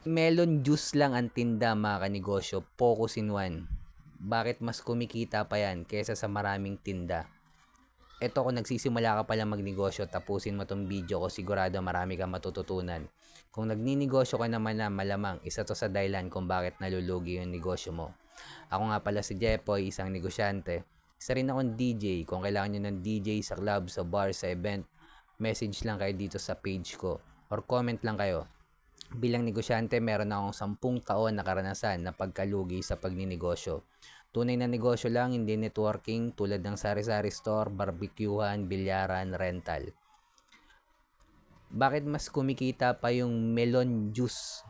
Melon juice lang ang tinda mga kanegosyo, focus in one. Bakit mas kumikita pa yan kaysa sa maraming tinda? Eto, kung nagsisimula ka pala magnegosyo, tapusin mo tong video ko, sigurado marami kang matututunan. Kung nagninegosyo ka naman na, malamang isa to sa dahilan kung bakit nalulugi yung negosyo mo. Ako nga pala si Jepoy, isang negosyante. Isa rin akong DJ. Kung kailangan nyo ng DJ sa club, sa bar, sa event, message lang kayo dito sa page ko or comment lang kayo. Bilang negosyante, meron akong 10 taon na karanasan na pagkalugi sa pagninegosyo. Tunay na negosyo lang, hindi networking tulad ng sari-sari store, barbecuehan, bilyaran, rental. Bakit mas kumikita pa yung melon juice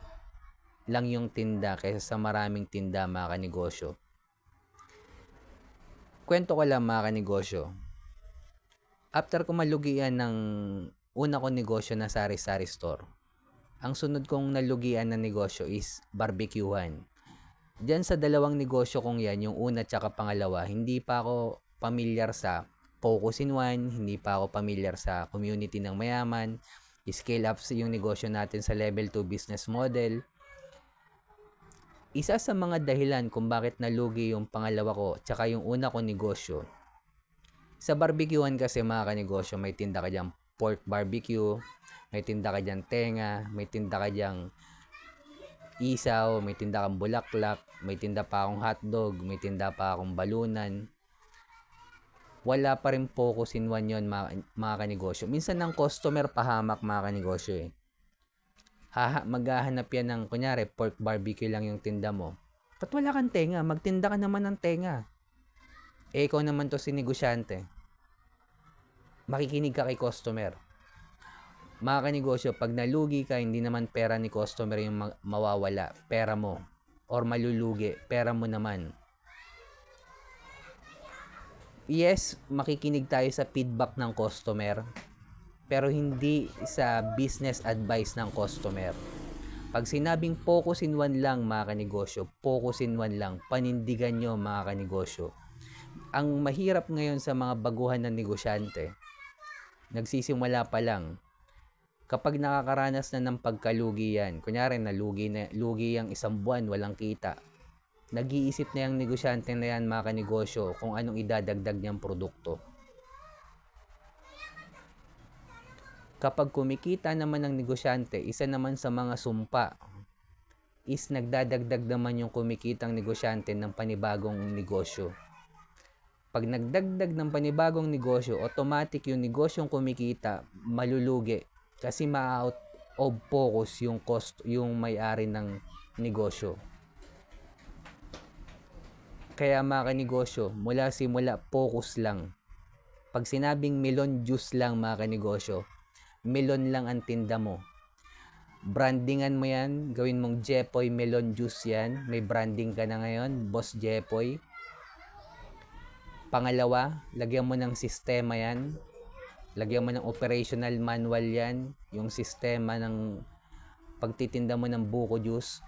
lang yung tinda kaysa sa maraming tinda mga kanegosyo? Kwento ko lang mga kanegosyo. After ko malugian ng una kong negosyo na sari-sari store, ang sunod kong nalugian na negosyo is barbecuehan. Diyan sa dalawang negosyo kong yan, yung una tsaka pangalawa, hindi pa ako pamilyar sa focus in one, hindi pa ako pamilyar sa community ng mayaman, scale up yung negosyo natin sa level 2 business model. Isa sa mga dahilan kung bakit nalugi yung pangalawa ko tsaka yung una kong negosyo, sa barbecuehan kasi mga kanegosyo, may tinda ka dyan pork barbecue, may tinda ka dyan tenga, may tinda ka dyan isaw, may tinda kang bulaklak, may tinda pa akong hotdog, may tinda pa akong balunan. Wala pa rin focus in one yun mga kanegosyo. Minsan ng customer pahamak mga kanegosyo eh. Maghahanap yan ng, kunyari, pork barbecue lang yung tinda mo. Ba't wala kang tenga? Magtinda ka naman ng tenga. Eh, ikaw naman to si negosyante. Makikinig ka kay customer. Mga kanegosyo, pag nalugi ka, hindi naman pera ni customer yung mawawala. Pera mo. Or malulugi. Pera mo naman. Yes, makikinig tayo sa feedback ng customer. Pero hindi sa business advice ng customer. Pag sinabing focus in one lang mga kanegosyo, focus in one lang, panindigan nyo mga kanegosyo. Ang mahirap ngayon sa mga baguhan ng negosyante, nagsisimula pa lang, kapag nakakaranas na ng pagkalugi yan, kunyari lugi ang isang buwan, walang kita, nag-iisip na yung negosyante na yan mga kanegosyo kung anong idadagdag niyang produkto. Kapag kumikita naman ng negosyante, isa naman sa mga sumpa is nagdadagdag naman yung kumikitang negosyante ng panibagong negosyo. Pag nagdagdag ng panibagong negosyo, automatic yung negosyong kumikita malulugi kasi ma-out of focus yung may-ari ng negosyo. Kaya mga kanegosyo, mula simula focus lang. Pag sinabing melon juice lang mga kanegosyo, melon lang ang tinda mo. Brandingan mo yan, gawin mong Jepoy Melon Juice yan. May branding ka na ngayon, Boss Jepoy. Pangalawa, lagyan mo ng sistema yan. Lagyan mo ng operational manual yan. Yung sistema ng pagtitinda mo ng buko juice.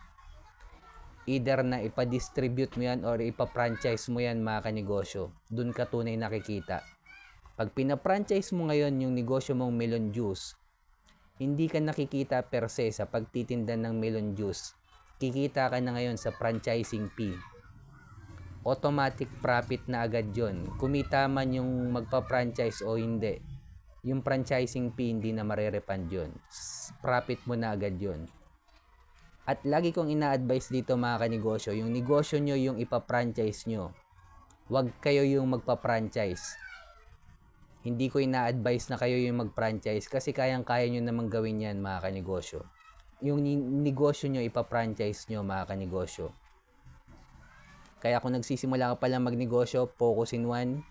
Either na ipa-distribute mo yan or ipa-franchise mo yan mga kanegosyo. Doon ka tunay nakikita. Pag pina-franchise mo ngayon yung negosyo mong melon juice, hindi ka nakikita per se sa pagtitinda ng melon juice. Kikita ka na ngayon sa franchising fee. Automatic profit na agad yon. Kumita man yung magpa-franchise o hindi, yung franchising fee hindi na marerefund yun. Profit mo na agad yon. At lagi kong ina-advise dito mga kanegosyo, yung negosyo nyo yung ipa-franchise nyo. Huwag kayo yung magpa-franchise. Hindi ko ina-advise na kayo yung mag-franchise kasi kayang-kaya nyo namang gawin yan mga kanegosyo. Yung negosyo nyo, ipa-franchise nyo mga kanegosyo. Kaya kung nagsisimula ka pala magnegosyo, focus in one,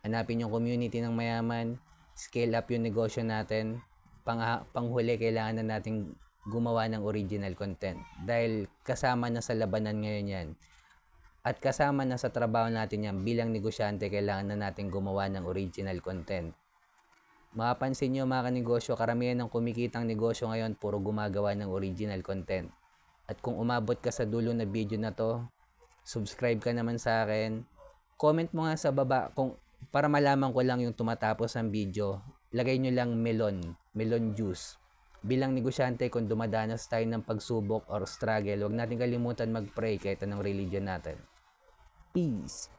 hanapin yung community ng mayaman, scale up yung negosyo natin, panghuli kailangan na natin gumawa ng original content. Dahil kasama na sa labanan ngayon yan. At kasama na sa trabaho natin yan, bilang negosyante, kailangan na natin gumawa ng original content. Mapapansin nyo mga kanegosyo, karamihan ng kumikitang negosyo ngayon, puro gumagawa ng original content. At kung umabot ka sa dulo na video na to, subscribe ka naman sa akin. Comment mo nga sa baba para malaman ko lang yung tumatapos ng video. Lagay nyo lang melon juice. bilang negosyante, kung dumadanas tayo ng pagsubok or struggle, huwag natin kalimutan mag-pray kahit anong religion natin. Peace.